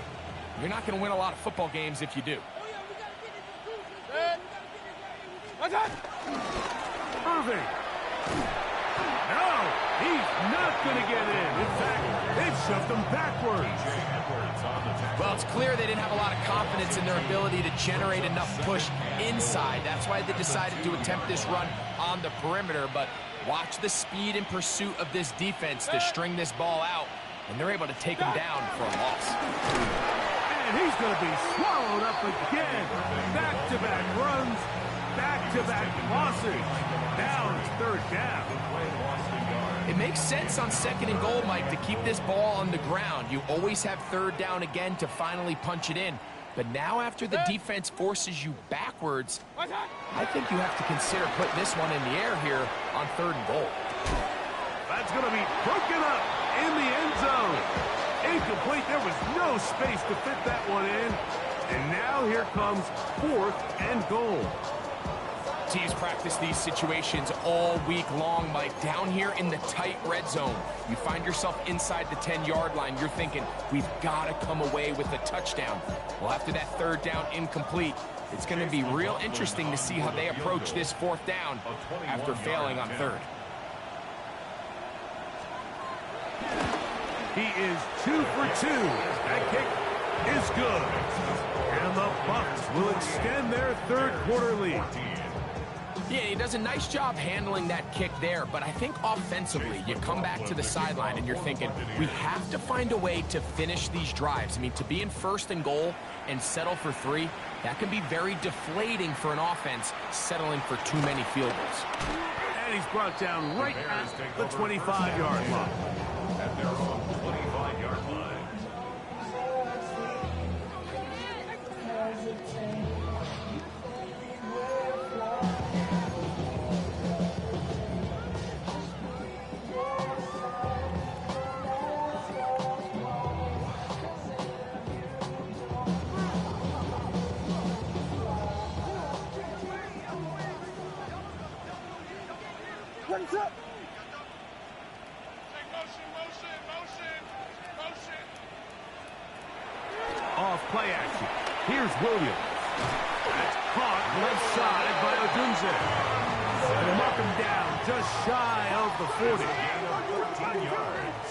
You're not going to win a lot of football games if you do. Irving. No, he's not going to get in. In fact, they've shoved him backwards. Well, it's clear they didn't have a lot of confidence in their ability to generate enough push inside. That's why they decided to attempt this run on the perimeter. But watch the speed and pursuit of this defense to string this ball out, and they're able to take him down for a loss. And he's going to be swallowed up again. Back-to-back runs, back-to-back losses. Now it's third down. It makes sense on 2nd and goal, Mike, to keep this ball on the ground. You always have third down again to finally punch it in. But now after the defense forces you backwards, I think you have to consider putting this one in the air here on 3rd and goal. That's going to be broken up in the end zone. Incomplete. There was no space to fit that one in. And now here comes 4th and goal. Teams practice these situations all week long, Mike. Down here in the tight red zone, you find yourself inside the 10-yard line. You're thinking, we've got to come away with a touchdown. Well, after that 3rd down incomplete, it's going to be real interesting to see how they approach this 4th down after failing on 3rd. He is 2 for 2. That kick is good. And the Bucs will extend their 3rd quarter lead. Yeah, he does a nice job handling that kick there, but I think offensively, you come back to the sideline and you're thinking, we have to find a way to finish these drives. I mean, to be in 1st and goal and settle for 3, that can be very deflating for an offense settling for too many field goals. And he's brought down right at the 25-yard line. At their own 25-yard line. What's up? Off play action. Here's Williams. That's caught left side by Odunze. They knock him down just shy of the 40. 14 yards.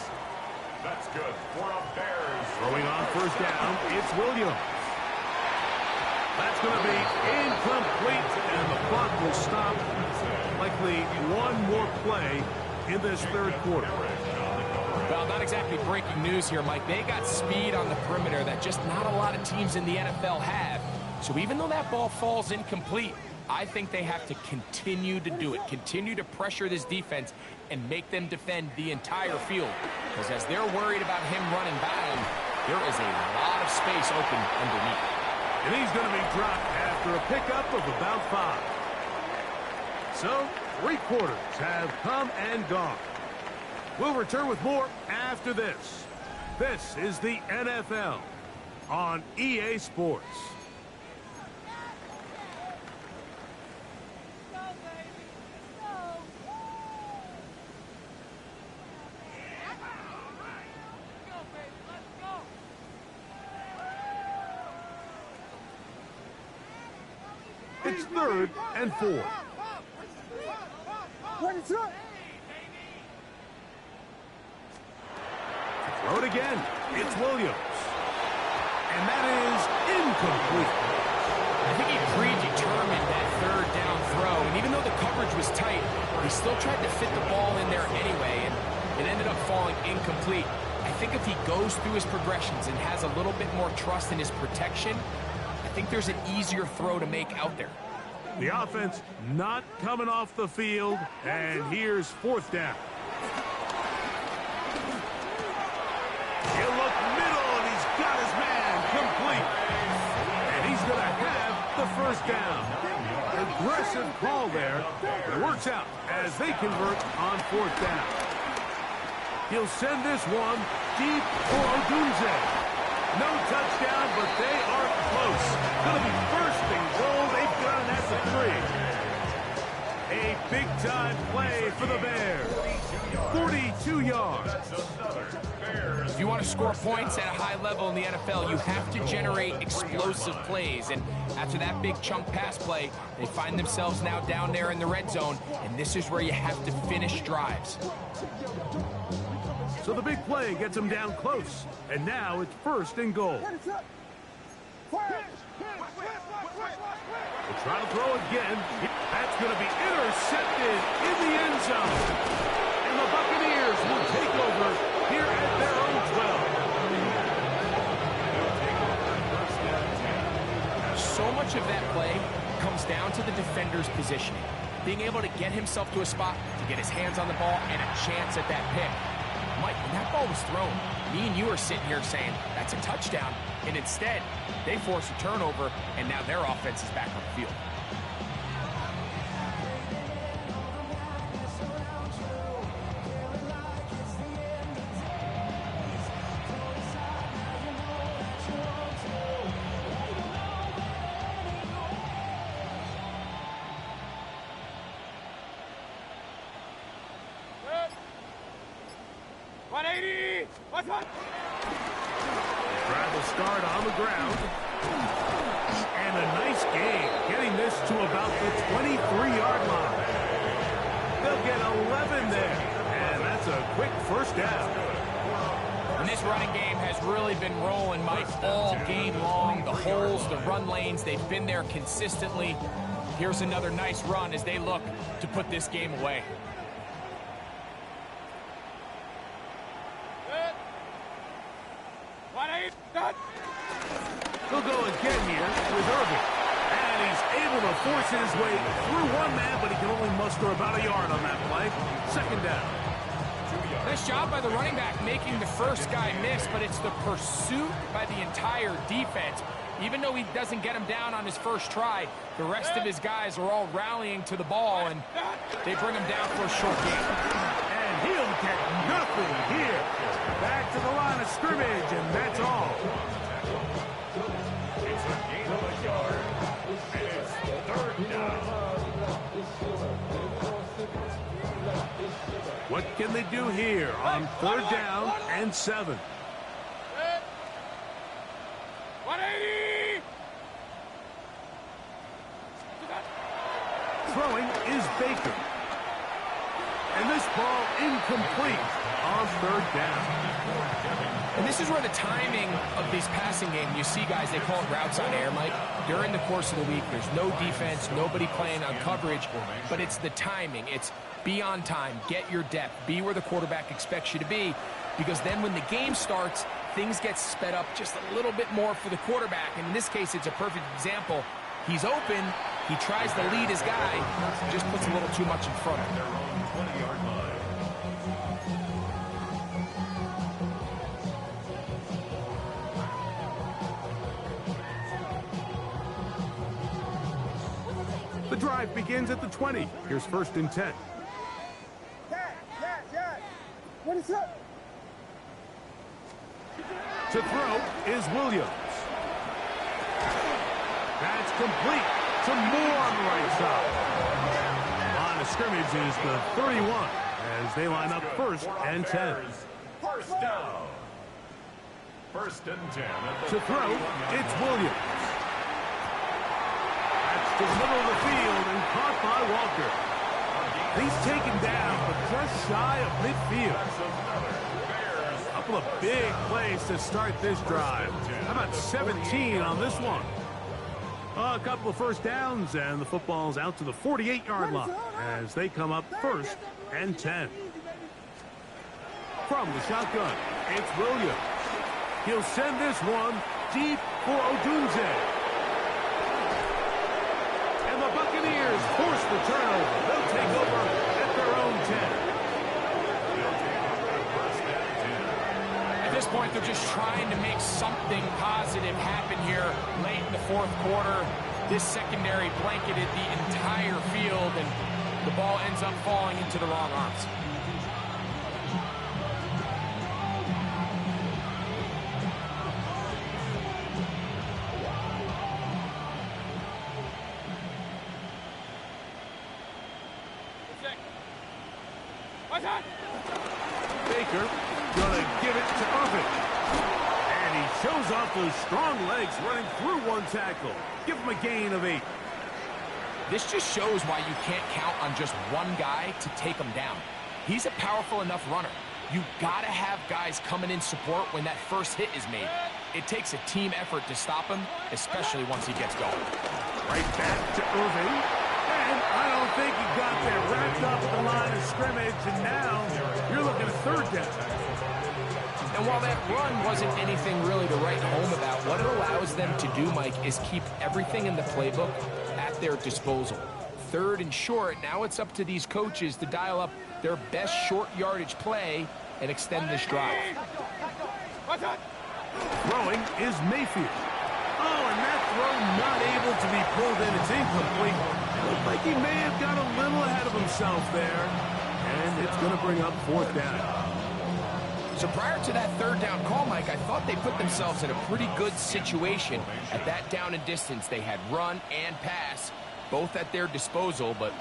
That's good for a Bears. Throwing on 1st down, it's Williams. That's going to be incomplete, and the clock will stop. Likely one more play in this 3rd quarter. Well, not exactly breaking news here, Mike. They got speed on the perimeter that just not a lot of teams in the NFL have. So even though that ball falls incomplete, I think they have to continue to do it, continue to pressure this defense and make them defend the entire field. Because as they're worried about him running by them, there is a lot of space open underneath. And he's going to be dropped after a pickup of about 5. So, 3 quarters have come and gone. We'll return with more after this. This is the NFL on EA Sports. It's 3rd and 4. What is up? Throw it again. It's Williams. And that is incomplete. I think he predetermined that 3rd down throw, and even though the coverage was tight, he still tried to fit the ball in there anyway, and it ended up falling incomplete. I think if he goes through his progressions and has a little bit more trust in his protection, I think there's an easier throw to make out there. The offense not coming off the field, and here's 4th down. He'll look middle, and he's got his man complete. And he's going to have the 1st down. Aggressive call there. It works out as they convert on 4th down. He'll send this one deep for Odunze. No touchdown, but they are close. Going to be 1st and goal. They've got it at the 3. A big-time play for the Bears. 42 yards. If you want to score points at a high level in the NFL, you have to generate explosive plays. And after that big chunk pass play, they find themselves now down there in the red zone, and this is where you have to finish drives. So the big play gets them down close, and now it's 1st and goal. They try to throw again. That's going to be intercepted in the end zone. And the Buccaneers will take over here at their own 12. So much of that play comes down to the defender's positioning. Being able to get himself to a spot, to get his hands on the ball, and a chance at that pick. Mike, when that ball was thrown, me and you are sitting here saying, that's a touchdown. And instead, they force a turnover, and now their offense is back on the field. Drive will start on the ground. And a nice game, getting this to about the 23-yard line. They'll get 11 there, and that's a quick 1st down. And this running game has really been rolling, Mike, all game long. The holes, the run lanes, they've been there consistently. Here's another nice run as they look to put this game away. He'll go again here with Irvin. And he's able to force his way through one man, but he can only muster about a yard on that play. 2nd down. Nice job by the running back making the first guy miss, but it's the pursuit by the entire defense. Even though he doesn't get him down on his first try, the rest of his guys are all rallying to the ball, and they bring him down for a short game. And he'll get nothing here. Back to the line of scrimmage, and that's all. It's a gain of a yard, and it's 3rd down. What can they do here on 3rd down and 7? 180! Throwing is Baker. And this ball incomplete on 3rd down. And this is where the timing of these passing games, you see guys, they call it routes on air, Mike. During the course of the week, there's no defense, nobody playing on coverage, but it's the timing. It's be on time, get your depth, be where the quarterback expects you to be, because then when the game starts, things get sped up just a little bit more for the quarterback. And in this case, it's a perfect example. He's open, he tries to lead his guy, just puts a little too much in front of him. Their own 20-yard line. The drive begins at the 20. Here's 1st and 10. What is up? To throw is Williams. That's complete to Moore on the right side. Line of scrimmage is the 31 as they line up 1st and 10. 1st down. 1st and 10. To throw, it's Williams. That's to the middle of the field and caught by Walker. He's taken down, but just shy of midfield. A couple of big plays to start this drive. How about 17 on this one? A couple of 1st downs, and the football's out to the 48-yard line as they come up 1st and 10. From the shotgun, it's Williams. He'll send this one deep for Odunze. And the Buccaneers force the turnover. They'll take over at their own 10. At this point, they're just trying to make something positive happen here late in the 4th quarter. This secondary blanketed the entire field, and the ball ends up falling into the wrong arms. Baker gonna give it to Irving. And he shows off those strong legs running through one tackle. Give him a gain of 8. This just shows why you can't count on just one guy to take him down. He's a powerful enough runner. You gotta have guys coming in support when that first hit is made. It takes a team effort to stop him, especially once he gets going. Right back to Irving. And I don't think he got there. Wrapped up at the line of scrimmage, and now you're looking at 3rd down. And while that run wasn't anything really to write home about, what it allows them to do, Mike, is keep everything in the playbook at their disposal. 3rd and short, now it's up to these coaches to dial up their best short yardage play and extend this drive. Throwing is Mayfield. Oh, and that throw not able to be pulled in. It's incomplete. Looked like he may have got a little ahead of himself there. And it's going to bring up 4th down. So prior to that 3rd down call, Mike, I thought they put themselves in a pretty good situation at that down and distance. They had run and pass, both at their disposal, but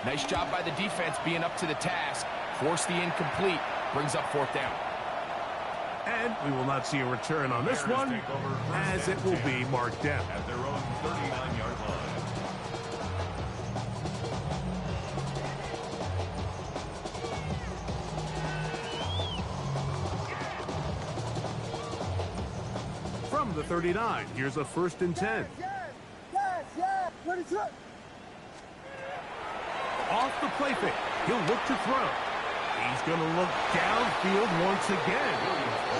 nice job by the defense being up to the task. Force the incomplete, brings up 4th down. And we will not see a return on this one, as it will be marked down. At their own 39-yard line. From the 39, here's a 1st and 10. Yes, what is it? Off the play fake, he'll look to throw. He's going to look downfield once again.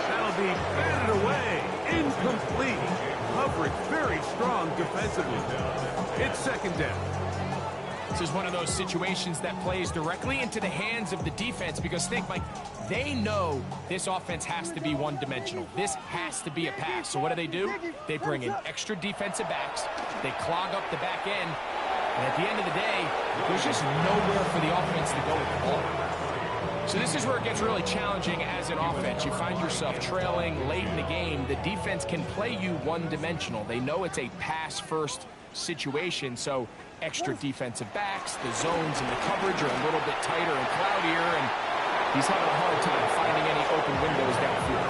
That'll be batted away. Incomplete. Coverage very strong defensively. It's 2nd down. This is one of those situations that plays directly into the hands of the defense because think, Mike, they know this offense has to be one-dimensional. This has to be a pass. So what do? They bring in extra defensive backs. They clog up the back end. And at the end of the day, there's just nowhere for the offense to go with the ball. So this is where it gets really challenging as an offense. You find yourself trailing late in the game. The defense can play you one-dimensional. They know it's a pass-first situation, so extra defensive backs, the zones and the coverage are a little bit tighter and cloudier, and he's having a hard time finding any open windows downfield.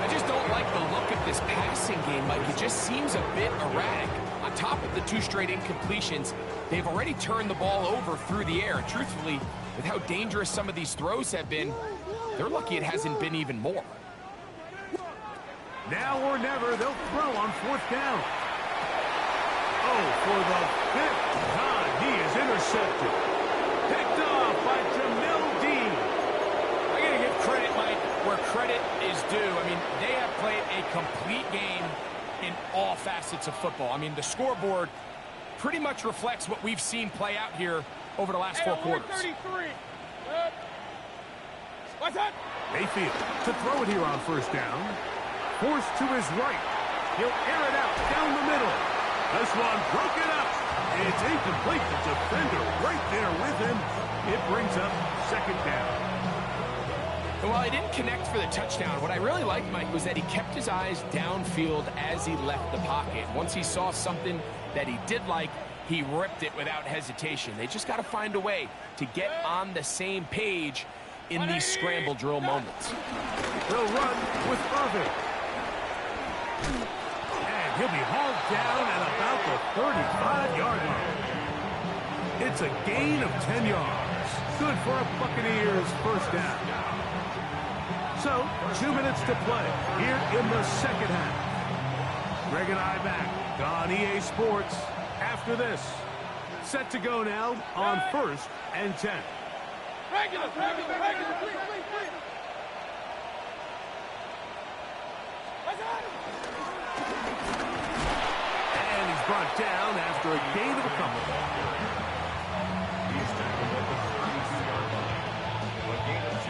I just don't like the look of this passing game, Mike. It just seems a bit erratic. On top of the 2 straight incompletions, they've already turned the ball over through the air. Truthfully, with how dangerous some of these throws have been, they're lucky it hasn't been even more. Now or never, they'll throw on 4th down. Oh, for the 5th time, he is intercepted. Picked off by Jamil Dean. I gotta give credit, Mike, where credit is due. I mean, they have played a complete game in all facets of football. I mean, the scoreboard pretty much reflects what we've seen play out here over the last 4 quarters. 33. What's that? Mayfield to throw it here on 1st down. Forced to his right. He'll air it out down the middle. This one broken up. It's incomplete. The defender right there with him. It brings up 2nd down. And while he didn't connect for the touchdown, what I really liked, Mike, was that he kept his eyes downfield as he left the pocket. Once he saw something that he did like, he ripped it without hesitation. They just got to find a way to get on the same page in these scramble drill moments. They'll run with Irving. And he'll be hauled down at about the 35-yard line. It's a gain of 10 yards. Good for a Buccaneers 1st down. So, 2 minutes to play here in the 2nd half. Greg and I back on EA Sports after this. Set to go now on 1st and 10. Regular, please. And he's brought down after a gain of a couple. He's tackled at the 30-yard line. A gain of 2.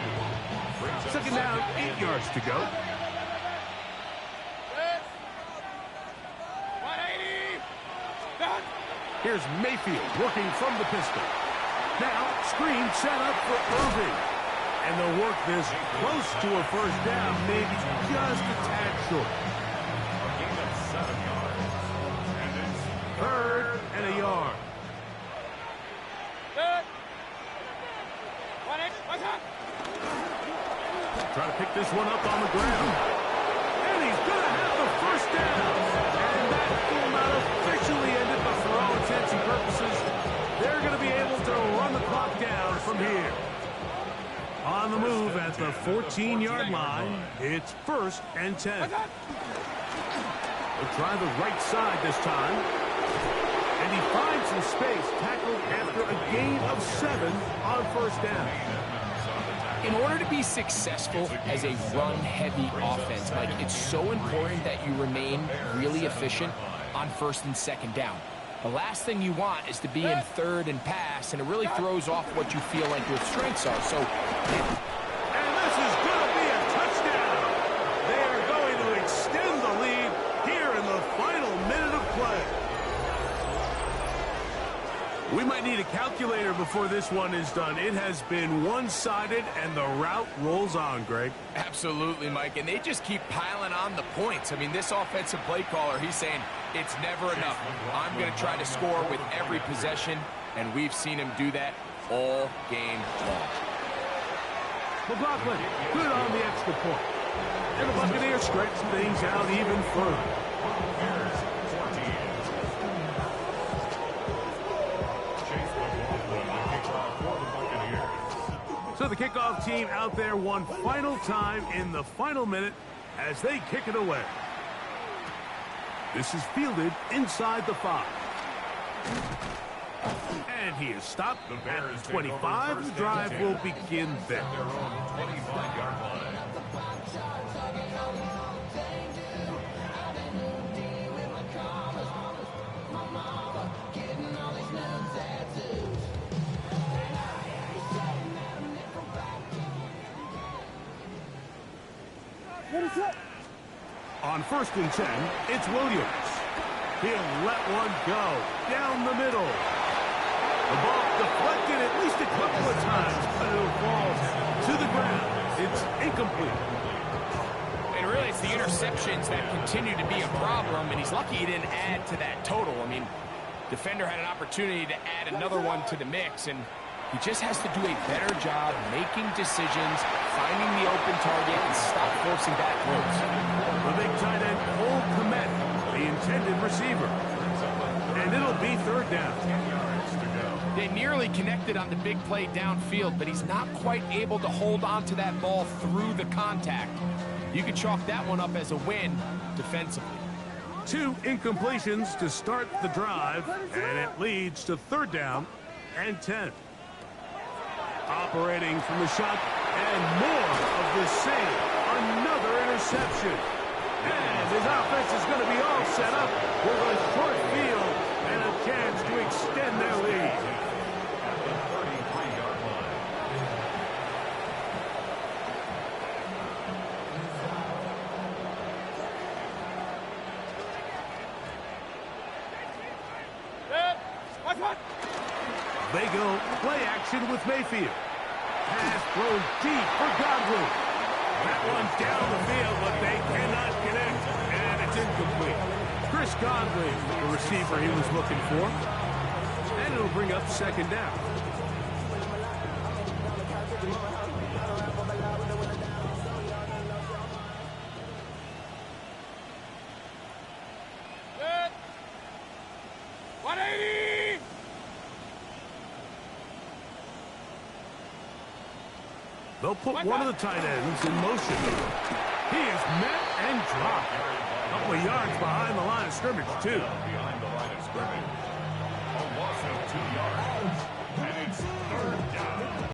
Brings up 2nd down, 8 yards to go. 180. Done. Here's Mayfield working from the pistol. Now, screen set up for Irving. And they'll work this close to a 1st down, maybe just a tad short. a gain of 7 yards. And it's 3rd and a yard. Good. 180. What's that? Trying to pick this one up on the ground. And he's going to have the first down. And that will not officially end it, but for all intents and purposes, they're going to be able to run the clock down from here. On the move at the 14-yard line, it's 1st and 10. They'll try the right side this time. And he finds some space, tackled after a gain of 7 on 1st down. In order to be successful as a run-heavy offense, Mike, it's so important that you remain really efficient on 1st and 2nd down. The last thing you want is to be in 3rd and pass, and it really throws off what you feel like your strengths are. So, and this is going to be a touchdown. They are going to extend the lead here in the final minute of play. We might need a calculator before this one is done. It has been one-sided, and the route rolls on, Greg. Absolutely, Mike, and they just keep piling on the points. I mean, this offensive play caller, he's saying, it's never enough. I'm going to try to score with every possession, and we've seen him do that all game long. McLaughlin, good on the extra point. And the Buccaneers stretch things out even further. So the kickoff team out there one final time in the final minute as they kick it away. This is fielded inside the 5. And he is stopped at 25. The drive will begin there. Their own 25-yard line. On 1st and 10, it's Williams. He'll let one go down the middle. The ball deflected at least a couple of times, but it'll fall to the ground. It's incomplete. And really, it's the interceptions that continue to be a problem, and he's lucky he didn't add to that total. I mean, defender had an opportunity to add another one to the mix, and he just has to do a better job making decisions, finding the open target, and stop forcing back throws. The big tight end, Cole Kmet, the intended receiver. And it'll be 3rd down. They nearly connected on the big play downfield, but he's not quite able to hold on to that ball through the contact. You can chalk that one up as a win defensively. 2 incompletions to start the drive, and it leads to 3rd down and 10. Operating from the shot, and more of the same. Another interception. And his offense is going to be all set up with a short field and a chance to extend their lead. At the 33-yard line. They go play action with Mayfield. Pass thrown deep for Godwin. That one's down the field, but they cannot connect, and it's incomplete. Chris Godwin, the receiver he was looking for. And it'll bring up 2nd down. Good. 180. They'll put one of the tight ends in motion. He is met and dropped. A couple of yards behind the line of scrimmage, too.